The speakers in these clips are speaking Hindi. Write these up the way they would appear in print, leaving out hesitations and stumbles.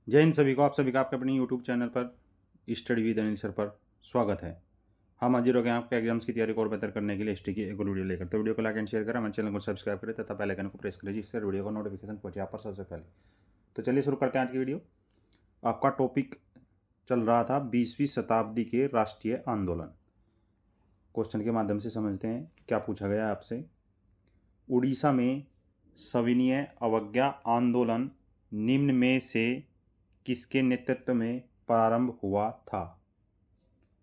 जय हिंद सभी को। आप सभी का आपके अपने यूट्यूब चैनल पर स्टडी विद अनिल सर पर स्वागत है। हम हाजिर हो गए आपके एग्जाम्स की तैयारी को और बेहतर करने के लिए हिस्ट्री की एक और वीडियो लेकर। तो वीडियो को लाइक एंड शेयर करें, हमारे चैनल को सब्सक्राइब करें तथा बेल आइकन को प्रेस करें जिससे वीडियो को नोटिफिकेशन पहुंचे आप पर सबसे पहले। तो चलिए शुरू करते हैं आज की वीडियो। आपका टॉपिक चल रहा था 20वीं शताब्दी के राष्ट्रीय आंदोलन। क्वेश्चन के माध्यम से समझते हैं क्या पूछा गया है आपसे। उड़ीसा में सविनय अवज्ञा आंदोलन निम्न में से किसके नेतृत्व में प्रारंभ हुआ था।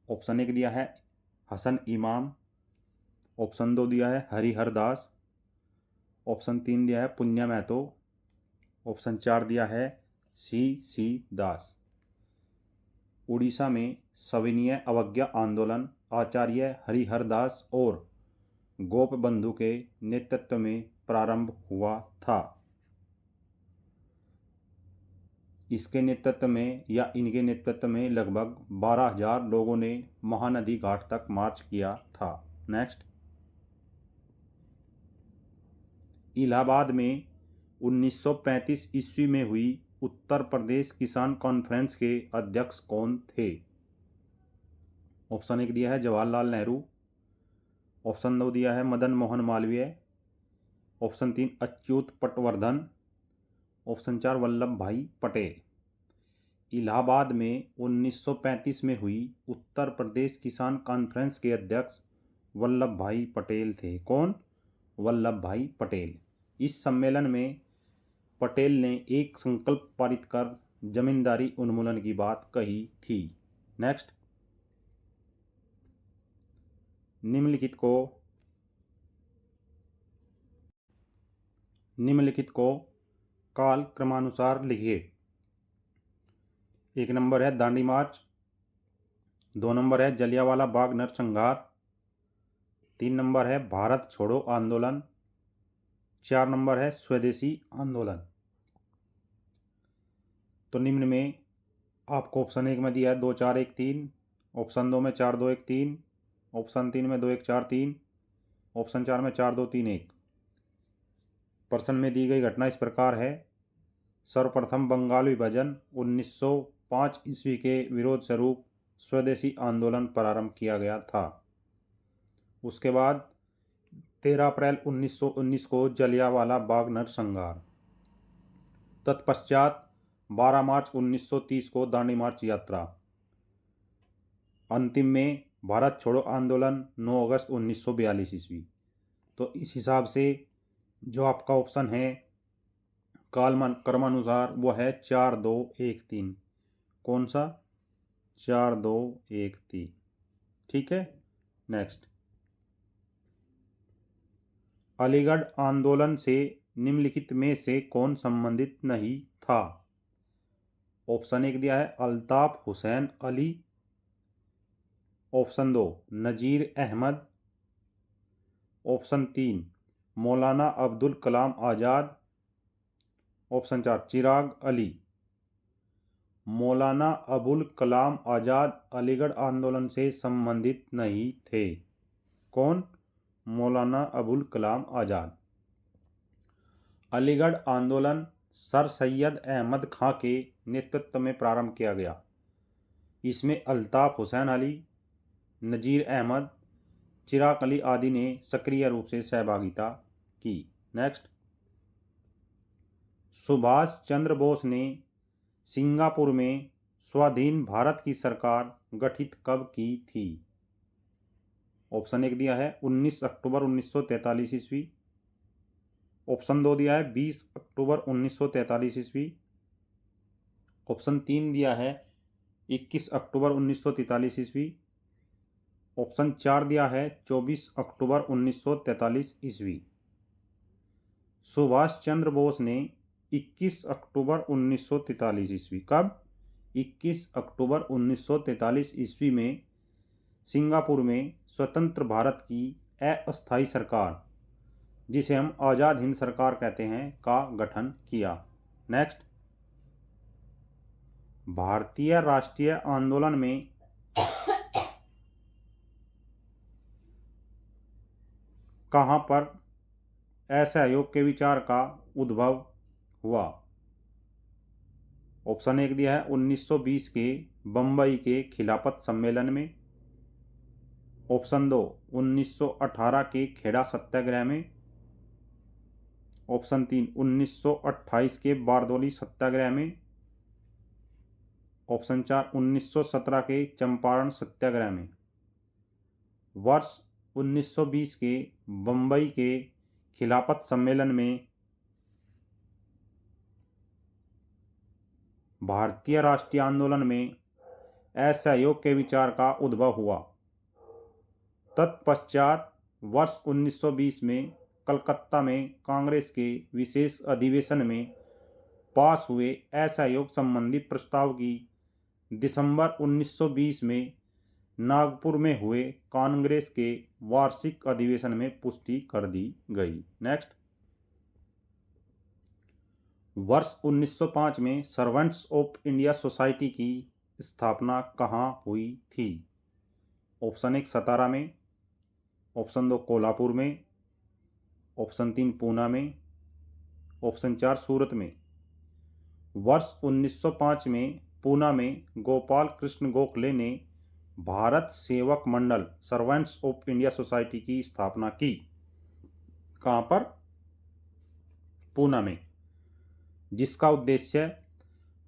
ऑप्शन 1 दिया है हसन इमाम, ऑप्शन 2 दिया है हरिहर दास, ऑप्शन 3 दिया है पुन्या महतो, ऑप्शन 4 दिया है सी दास। उड़ीसा में सविनय अवज्ञा आंदोलन आचार्य हरिहर दास और गोपबंधु के नेतृत्व में प्रारंभ हुआ था। इसके नेतृत्व में या इनके नेतृत्व में लगभग 12,000 लोगों ने महानदी घाट तक मार्च किया था। नेक्स्ट, इलाहाबाद में 1935 ईस्वी में हुई उत्तर प्रदेश किसान कॉन्फ्रेंस के अध्यक्ष कौन थे। ऑप्शन 1 दिया है जवाहरलाल नेहरू, ऑप्शन 2 दिया है मदन मोहन मालवीय, ऑप्शन 3 अच्युत पटवर्धन, ऑप्शन 4 वल्लभ भाई पटेल। इलाहाबाद में 1935 में हुई उत्तर प्रदेश किसान कॉन्फ्रेंस के अध्यक्ष वल्लभ भाई पटेल थे। कौन? वल्लभ भाई पटेल। इस सम्मेलन में पटेल ने एक संकल्प पारित कर जमींदारी उन्मूलन की बात कही थी। नेक्स्ट, निम्नलिखित को काल क्रमानुसार लिखिए। 1 नंबर है दांडी मार्च, 2 नंबर है जलियांवाला बाग नरसंहार, 3 नंबर है भारत छोड़ो आंदोलन, 4 नंबर है स्वदेशी आंदोलन। तो निम्न में आपको ऑप्शन 1 में दिया है 2 4 1 3, ऑप्शन 2 में 4 2 1 3, ऑप्शन 3 में 2 1 4 3, ऑप्शन 4 में 4 2 3 1। प्रश्न में दी गई घटना इस प्रकार है। सर्वप्रथम बंगाल विभाजन 1905 ईस्वी के विरोध स्वरूप स्वदेशी आंदोलन प्रारंभ किया गया था। उसके बाद 13 अप्रैल 1919 को जलियांवाला बाग नरसंहार। तत्पश्चात 12 मार्च 1930 को दांडी मार्च यात्रा। अंतिम में भारत छोड़ो आंदोलन 9 अगस्त 1942 ईस्वी। तो इस हिसाब से जो आपका ऑप्शन है काल क्रमानुसार वो है 4 2 1 3। कौन सा? 4 2 1 3। ठीक है। नेक्स्ट, अलीगढ़ आंदोलन से निम्नलिखित में से कौन संबंधित नहीं था। ऑप्शन 1 दिया है अल्ताफ हुसैन अली, ऑप्शन 2 नज़ीर अहमद, ऑप्शन 3 मौलाना अब्दुल कलाम आज़ाद, ऑप्शन 4 चिराग अली। मौलाना अबुल कलाम आज़ाद अलीगढ़ आंदोलन से संबंधित नहीं थे। कौन? मौलाना अबुल कलाम आज़ाद। अलीगढ़ आंदोलन सर सैयद अहमद खां के नेतृत्व में प्रारंभ किया गया। इसमें अल्ताफ हुसैन अली, नज़ीर अहमद, चिराग अली आदि ने सक्रिय रूप से सहभागिता की। नेक्स्ट, सुभाष चंद्र बोस ने सिंगापुर में स्वाधीन भारत की सरकार गठित कब की थी। ऑप्शन 1 दिया है 19 अक्टूबर 1943 ईस्वी, ऑप्शन 2 दिया है 20 अक्टूबर 1943 ईस्वी, ऑप्शन 3 दिया है 21 अक्टूबर 1943 ईस्वी, ऑप्शन 4 दिया है 24 अक्टूबर 1943 ईस्वी। सुभाष चंद्र बोस ने 21 अक्टूबर 1943 ईस्वी, कब? 21 अक्टूबर 1943 ईस्वी में सिंगापुर में स्वतंत्र भारत की अस्थायी सरकार, जिसे हम आज़ाद हिंद सरकार कहते हैं, का गठन किया। नेक्स्ट, भारतीय राष्ट्रीय आंदोलन में कहाँ पर असहयोग के विचार का उद्भव हुआ। ऑप्शन एक दिया है 1920 के बम्बई के खिलाफत सम्मेलन में। ऑप्शन दो 1918 के खेड़ा सत्याग्रह में। ऑप्शन तीन 1928 के बारदौली सत्याग्रह में। ऑप्शन चार 1917 के चंपारण सत्याग्रह में। वर्ष 1920 के बम्बई के खिलाफत सम्मेलन में भारतीय राष्ट्रीय आंदोलन में असहयोग के विचार का उद्भव हुआ। तत्पश्चात वर्ष 1920 में कलकत्ता में कांग्रेस के विशेष अधिवेशन में पास हुए असहयोग संबंधी प्रस्ताव की दिसंबर 1920 में नागपुर में हुए कांग्रेस के वार्षिक अधिवेशन में पुष्टि कर दी गई। नेक्स्ट, वर्ष 1905 में सर्वेंट्स ऑफ इंडिया सोसाइटी की स्थापना कहाँ हुई थी? ऑप्शन एक सतारा में। ऑप्शन दो कोल्हापुर में। ऑप्शन तीन पूना में। ऑप्शन चार सूरत में। वर्ष 1905 में पूना में गोपाल कृष्ण गोखले ने भारत सेवक मंडल सर्वेंट्स ऑफ इंडिया सोसाइटी की स्थापना की। कहाँ पर? पूना में, जिसका उद्देश्य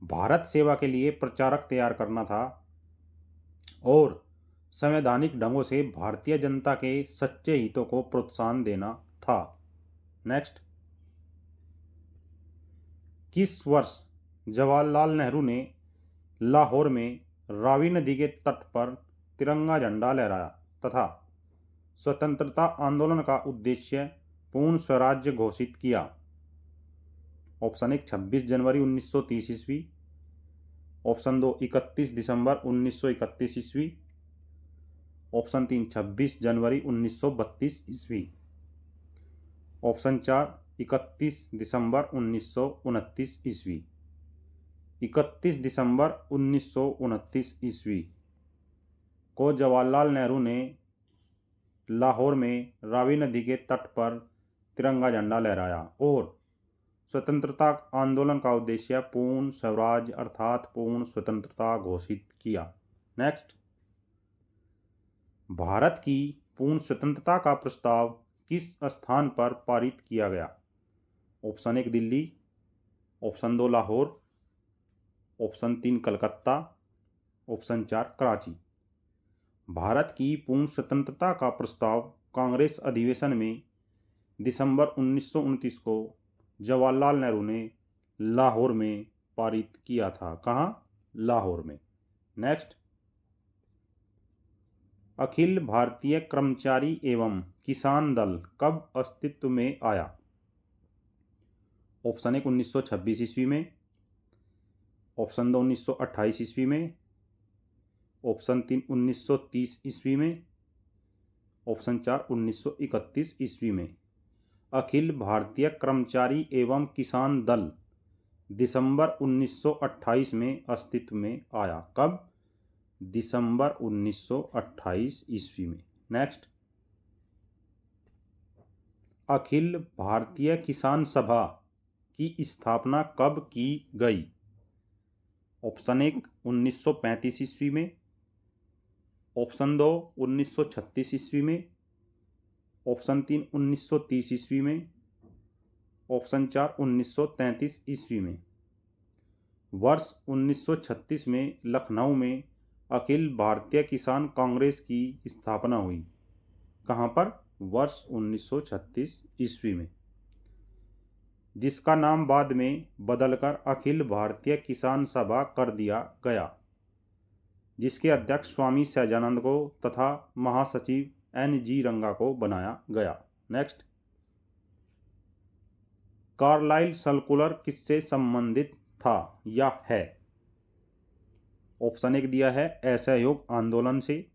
भारत सेवा के लिए प्रचारक तैयार करना था और संवैधानिक ढंगों से भारतीय जनता के सच्चे हितों को प्रोत्साहन देना था। नेक्स्ट, किस वर्ष जवाहरलाल नेहरू ने लाहौर में रावी नदी के तट पर तिरंगा झंडा लहराया तथा स्वतंत्रता आंदोलन का उद्देश्य पूर्ण स्वराज्य घोषित किया? ऑप्शन एक 26 जनवरी 1930 ईस्वी। ऑप्शन दो 31 दिसंबर 1931 ईस्वी। ऑप्शन तीन 26 जनवरी 1932 ईस्वी। ऑप्शन चार 31 दिसंबर 1929 ईस्वी। 31 दिसंबर 1929 ईस्वी को जवाहरलाल नेहरू ने लाहौर में रावी नदी के तट पर तिरंगा झंडा लहराया और स्वतंत्रता आंदोलन का उद्देश्य पूर्ण स्वराज अर्थात पूर्ण स्वतंत्रता घोषित किया। नेक्स्ट, भारत की पूर्ण स्वतंत्रता का प्रस्ताव किस स्थान पर पारित किया गया? ऑप्शन एक दिल्ली। ऑप्शन दो लाहौर। ऑप्शन तीन कलकत्ता। ऑप्शन चार कराची। भारत की पूर्ण स्वतंत्रता का प्रस्ताव कांग्रेस अधिवेशन में दिसंबर 1929 को जवाहरलाल नेहरू ने लाहौर में पारित किया था। कहाँ? लाहौर में। नेक्स्ट, अखिल भारतीय कर्मचारी एवं किसान दल कब अस्तित्व में आया? ऑप्शन एक 1926 ईस्वी में। ऑप्शन दो 1928 ईस्वी में। ऑप्शन तीन 1930 ईस्वी में। ऑप्शन चार 1931 ईस्वी में। अखिल भारतीय कर्मचारी एवं किसान दल दिसंबर 1928 में अस्तित्व में आया। कब? दिसंबर 1928 ईस्वी में। नेक्स्ट, अखिल भारतीय किसान सभा की स्थापना कब की गई? ऑप्शन एक 1935 ईस्वी में। ऑप्शन दो 1936 ईस्वी में। ऑप्शन तीन 1930 ईस्वी में। ऑप्शन चार 1933 ईस्वी में। वर्ष 1936 में लखनऊ में अखिल भारतीय किसान कांग्रेस की स्थापना हुई। कहाँ पर? वर्ष 1936 ईस्वी में, जिसका नाम बाद में बदलकर अखिल भारतीय किसान सभा कर दिया गया, जिसके अध्यक्ष स्वामी सहजानंद को तथा महासचिव NG रंगा को बनाया गया। नेक्स्ट, कार्लाइल सर्कुलर किससे संबंधित था या है? ऑप्शन एक दिया है असहयोग आंदोलन से।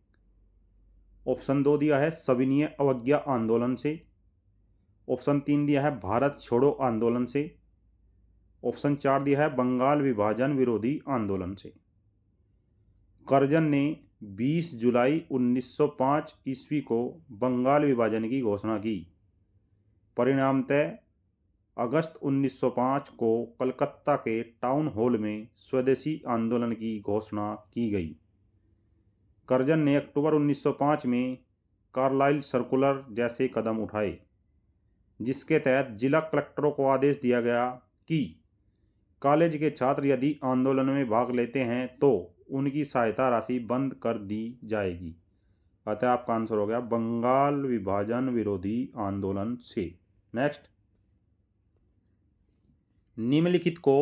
ऑप्शन दो दिया है सविनय अवज्ञा आंदोलन से। ऑप्शन तीन दिया है भारत छोड़ो आंदोलन से। ऑप्शन चार दिया है बंगाल विभाजन विरोधी आंदोलन से। कर्जन ने 20 जुलाई 1905 ईस्वी को बंगाल विभाजन की घोषणा की। परिणामतः अगस्त 1905 को कलकत्ता के टाउन हॉल में स्वदेशी आंदोलन की घोषणा की गई। कर्जन ने अक्टूबर 1905 में कार्लाइल सर्कुलर जैसे कदम उठाए, जिसके तहत जिला कलेक्टरों को आदेश दिया गया कि कॉलेज के छात्र यदि आंदोलन में भाग लेते हैं तो उनकी सहायता राशि बंद कर दी जाएगी। अतः आपका आंसर हो गया बंगाल विभाजन विरोधी आंदोलन से। नेक्स्ट, निम्नलिखित को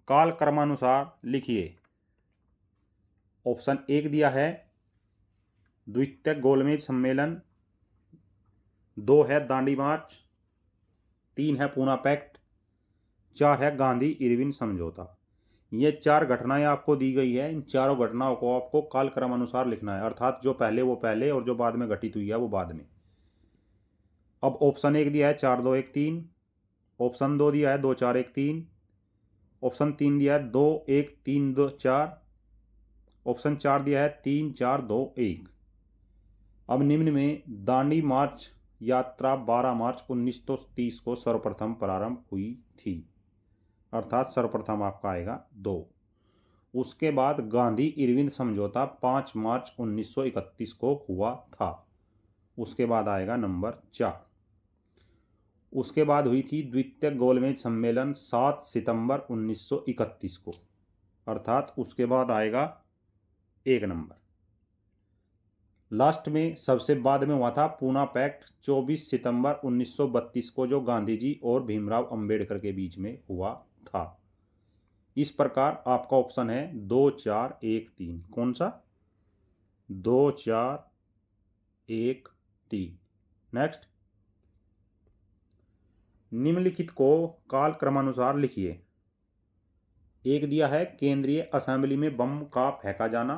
काल क्रमानुसार लिखिए। ऑप्शन 1 दिया है द्वितीय गोलमेज सम्मेलन, 2 है दांडी मार्च, 3 है पूना पैक्ट, 4 है गांधी इरविन समझौता। ये 4 घटनाएं आपको दी गई है। इन चारों घटनाओं को आपको काल क्रमानुसार लिखना है, अर्थात जो पहले वो पहले और जो बाद में घटित हुई है वो बाद में। अब ऑप्शन 1 दिया है 4 2 1 3, ऑप्शन 2 दिया है 2 4 1 3, ऑप्शन 3 दिया है 2 1 3 2 4, ऑप्शन 4 दिया है 3 4 2 1। अब निम्न में दांडी मार्च यात्रा 12 मार्च 1930 को सर्वप्रथम प्रारंभ हुई थी, अर्थात सर्वप्रथम आपका आएगा 2। उसके बाद गांधी इरविन समझौता 5 मार्च 1931 को हुआ था, उसके बाद आएगा नंबर 4। उसके बाद हुई थी द्वितीय गोलमेज सम्मेलन 7 सितंबर 1931 को, अर्थात उसके बाद आएगा 1 नंबर। लास्ट में सबसे बाद में हुआ था पूना पैक्ट 24 सितंबर 1932 को, जो गांधी जी और भीमराव अंबेडकर के बीच में हुआ था। इस प्रकार आपका ऑप्शन है 2 4 1 3। कौन सा? 2 4 1 3। नेक्स्ट, निम्नलिखित को काल क्रमानुसार लिखिए। 1 दिया है केंद्रीय असेंबली में बम का फेंका जाना,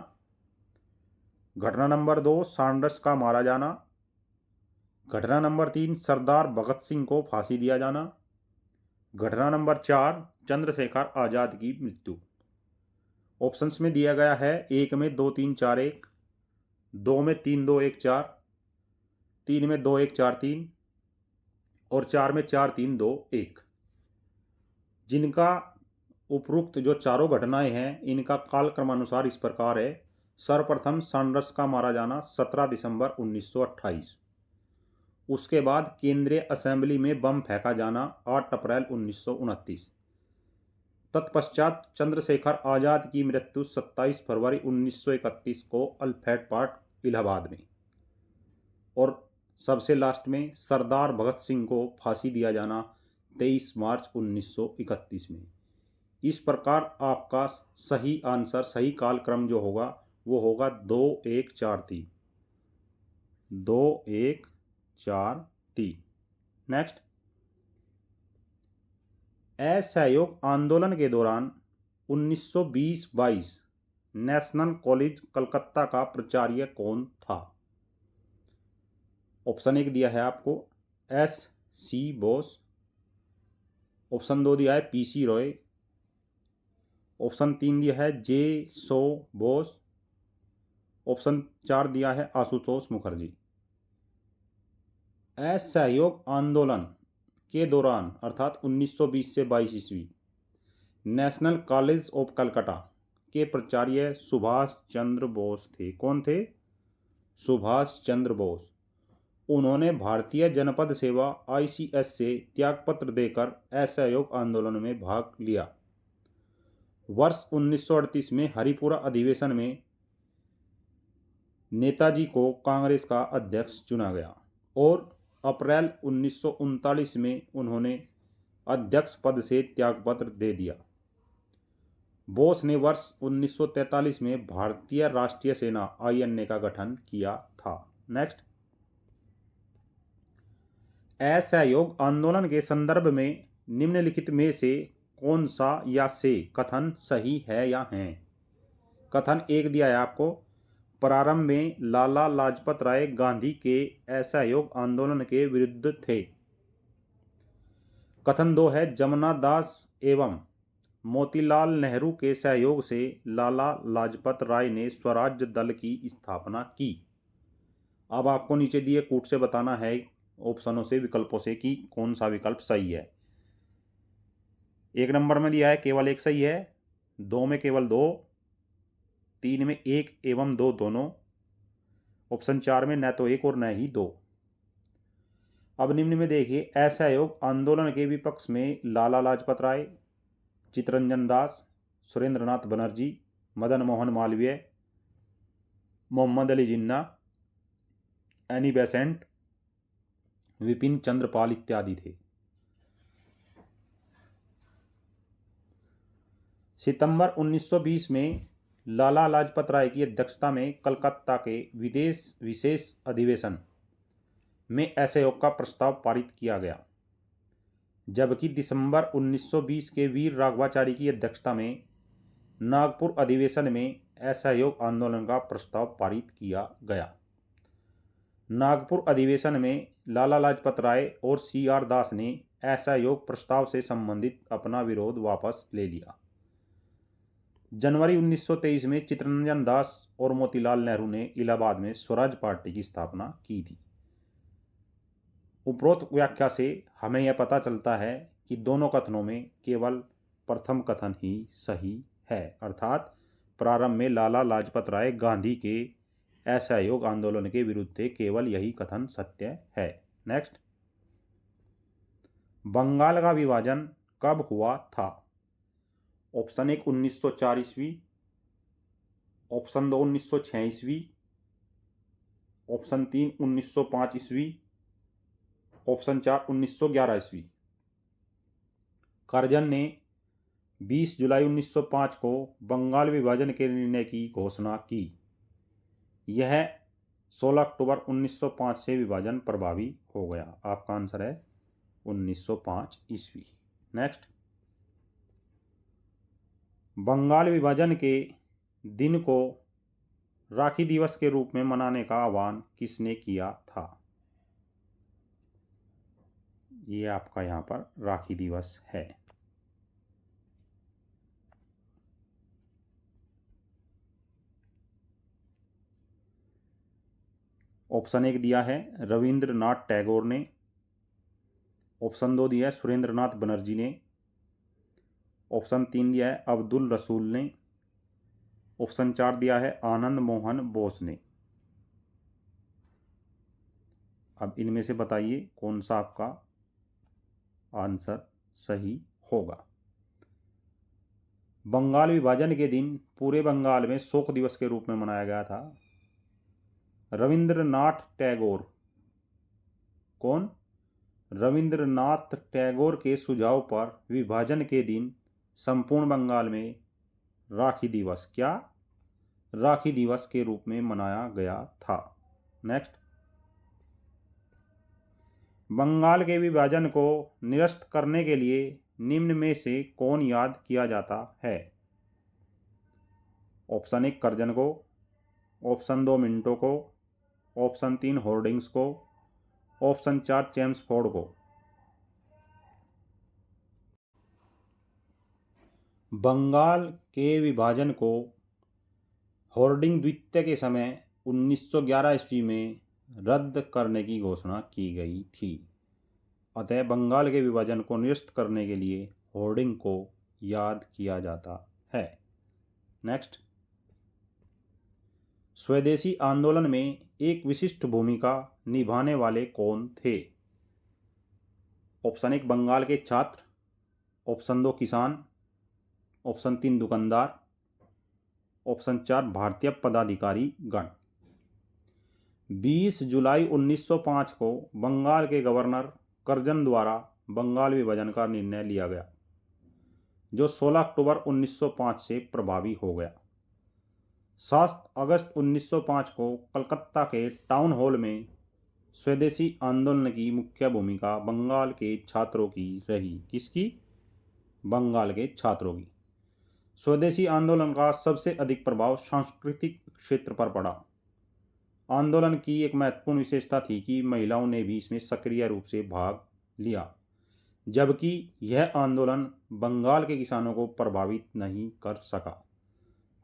घटना नंबर 2 सैंडर्स का मारा जाना, घटना नंबर 3 सरदार भगत सिंह को फांसी दिया जाना, घटना नंबर 4 चंद्रशेखर आजाद की मृत्यु। ऑप्शंस में दिया गया है 1 में 2 3 4 1, 2 में 3 2 1 4, 3 में 2 1 4 3 और 4 में 4 3 2 1। जिनका उपरोक्त जो चारों घटनाएं हैं इनका काल क्रमानुसार इस प्रकार है। सर्वप्रथम सैंडर्स का मारा जाना 17 दिसंबर 1928, उसके बाद केंद्रीय असेंबली में बम फेंका जाना 8 अप्रैल 1929, तत्पश्चात चंद्रशेखर आजाद की मृत्यु 27 फरवरी 1931 को अल्फ्रेड पार्क इलाहाबाद में, और सबसे लास्ट में सरदार भगत सिंह को फांसी दिया जाना 23 मार्च 1931 में। इस प्रकार आपका सही आंसर, सही कालक्रम जो होगा वो होगा 2 1 4 3। 2 1 4 3। नेक्स्ट, असहयोग आंदोलन के दौरान 1920-22 नेशनल कॉलेज कलकत्ता का प्राचार्य कौन था? ऑप्शन 1 दिया है आपको S.C. बोस, ऑप्शन 2 दिया है P.C. रॉय, ऑप्शन 3 दिया है J.सो बोस, ऑप्शन 4 दिया है आशुतोष मुखर्जी। असहयोग आंदोलन के दौरान अर्थात 1920 से 22 ईस्वी नेशनल कॉलेज ऑफ कलकत्ता के प्राचार्य सुभाष चंद्र बोस थे। कौन थे? सुभाष चंद्र बोस। उन्होंने भारतीय जनपद सेवा ICS से त्यागपत्र देकर असहयोग आंदोलन में भाग लिया। वर्ष 1938 में हरिपुरा अधिवेशन में नेताजी को कांग्रेस का अध्यक्ष चुना गया और अप्रैल 1939 में उन्होंने अध्यक्ष पद से त्यागपत्र दे दिया। बोस ने वर्ष 1943 में भारतीय राष्ट्रीय सेना INA का गठन किया था। नेक्स्ट, असहयोग आंदोलन के संदर्भ में निम्नलिखित में से कौन सा या से कथन सही है या है? कथन 1 दिया है आपको, प्रारंभ में लाला लाजपत राय गांधी के असहयोग आंदोलन के विरुद्ध थे। कथन 2 है जमुना दास एवं मोतीलाल नेहरू के सहयोग से लाला लाजपत राय ने स्वराज दल की स्थापना की। अब आपको नीचे दिए कूट से बताना है ऑप्शनों से, विकल्पों से कि कौन सा विकल्प सही है। 1 नंबर में दिया है केवल एक सही है, 2 में केवल 2, 3 में 1 एवं 2 दोनों, ऑप्शन 4 में न तो 1 और न ही 2। अब निम्न में देखिए, असहयोग आंदोलन के विपक्ष में लाला लाजपत राय, चित्तरंजन दास, सुरेंद्रनाथ बनर्जी, मदन मोहन मालवीय, मोहम्मद अली जिन्ना, एनी बेसेंट, विपिन चंद्र पाल इत्यादि थे। सितंबर 1920 में लाला लाजपत राय की अध्यक्षता में कलकत्ता के विशेष अधिवेशन में असहयोग का प्रस्ताव पारित किया गया, जबकि दिसंबर 1920 के वीर राघवाचारी की अध्यक्षता में नागपुर अधिवेशन में असहयोग आंदोलन का प्रस्ताव पारित किया गया। नागपुर अधिवेशन में लाला लाजपत राय और CR दास ने असहयोग प्रस्ताव से संबंधित अपना विरोध वापस ले लिया। जनवरी 1923 में चित्तरंजन दास और मोतीलाल नेहरू ने इलाहाबाद में स्वराज पार्टी की स्थापना की थी। उपरोक्त व्याख्या से हमें यह पता चलता है कि दोनों कथनों में केवल प्रथम कथन ही सही है, अर्थात प्रारंभ में लाला लाजपत राय गांधी के असहयोग आंदोलन के विरुद्ध थे, केवल यही कथन सत्य है। नेक्स्ट, बंगाल का विभाजन कब हुआ था? ऑप्शन 1 1904 ईस्वी, ऑप्शन 2 1906 ईस्वी, ऑप्शन 3 1905 ईस्वी, ऑप्शन 4 1911 ईस्वी। करजन ने 20 जुलाई 1905 को बंगाल विभाजन के निर्णय की घोषणा की। यह 16 अक्टूबर 1905 से विभाजन प्रभावी हो गया। आपका आंसर है 1905 ईस्वी। नेक्स्ट, बंगाल विभाजन के दिन को राखी दिवस के रूप में मनाने का आह्वान किसने किया था? ये आपका यहाँ पर राखी दिवस है। ऑप्शन 1 दिया है रविंद्रनाथ टैगोर ने, ऑप्शन 2 दिया है सुरेंद्रनाथ बनर्जी ने, ऑप्शन 3 दिया है अब्दुल रसूल ने, ऑप्शन 4 दिया है आनंद मोहन बोस ने। अब इनमें से बताइए कौन सा आपका आंसर सही होगा। बंगाल विभाजन के दिन पूरे बंगाल में शोक दिवस के रूप में मनाया गया था। रविंद्रनाथ टैगोर, कौन? रविंद्रनाथ टैगोर के सुझाव पर विभाजन के दिन संपूर्ण बंगाल में राखी दिवस, क्या? राखी दिवस के रूप में मनाया गया था। नेक्स्ट, बंगाल के विभाजन को निरस्त करने के लिए निम्न में से कौन याद किया जाता है? ऑप्शन 1 करजन को, ऑप्शन 2 मिंटो को, ऑप्शन 3 होर्डिंग्स को, ऑप्शन 4 चेम्सफोर्ड को। बंगाल के विभाजन को होर्डिंग द्वितीय के समय 1911 ईस्वी में रद्द करने की घोषणा की गई थी। अतः बंगाल के विभाजन को निरस्त करने के लिए होर्डिंग को याद किया जाता है। नेक्स्ट, स्वदेशी आंदोलन में एक विशिष्ट भूमिका निभाने वाले कौन थे? ऑप्शन 1 बंगाल के छात्र, ऑप्शन 2 किसान, ऑप्शन 3 दुकानदार, ऑप्शन 4 भारतीय पदाधिकारी गण। 20 जुलाई 1905 को बंगाल के गवर्नर करजन द्वारा बंगाल विभाजन का निर्णय लिया गया, जो 16 अक्टूबर 1905 से प्रभावी हो गया। 7 अगस्त 1905 को कलकत्ता के टाउन हॉल में स्वदेशी आंदोलन की मुख्य भूमिका बंगाल के छात्रों की रही। किसकी? बंगाल के छात्रों की। स्वदेशी आंदोलन का सबसे अधिक प्रभाव सांस्कृतिक क्षेत्र पर पड़ा। आंदोलन की एक महत्वपूर्ण विशेषता थी कि महिलाओं ने भी इसमें सक्रिय रूप से भाग लिया, जबकि यह आंदोलन बंगाल के किसानों को प्रभावित नहीं कर सका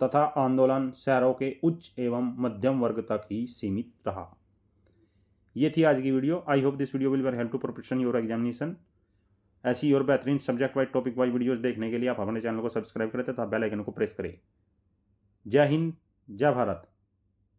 तथा आंदोलन शहरों के उच्च एवं मध्यम वर्ग तक ही सीमित रहा। ये थी आज की video. I hope this video will be help to preparation your examination. ऐसी और बेहतरीन subject wise topic wise videos देखने के लिए आप हमारे चैनल को सब्सक्राइब करें तथा बेल आइकन को प्रेस करें। जय हिंद, जय भारत।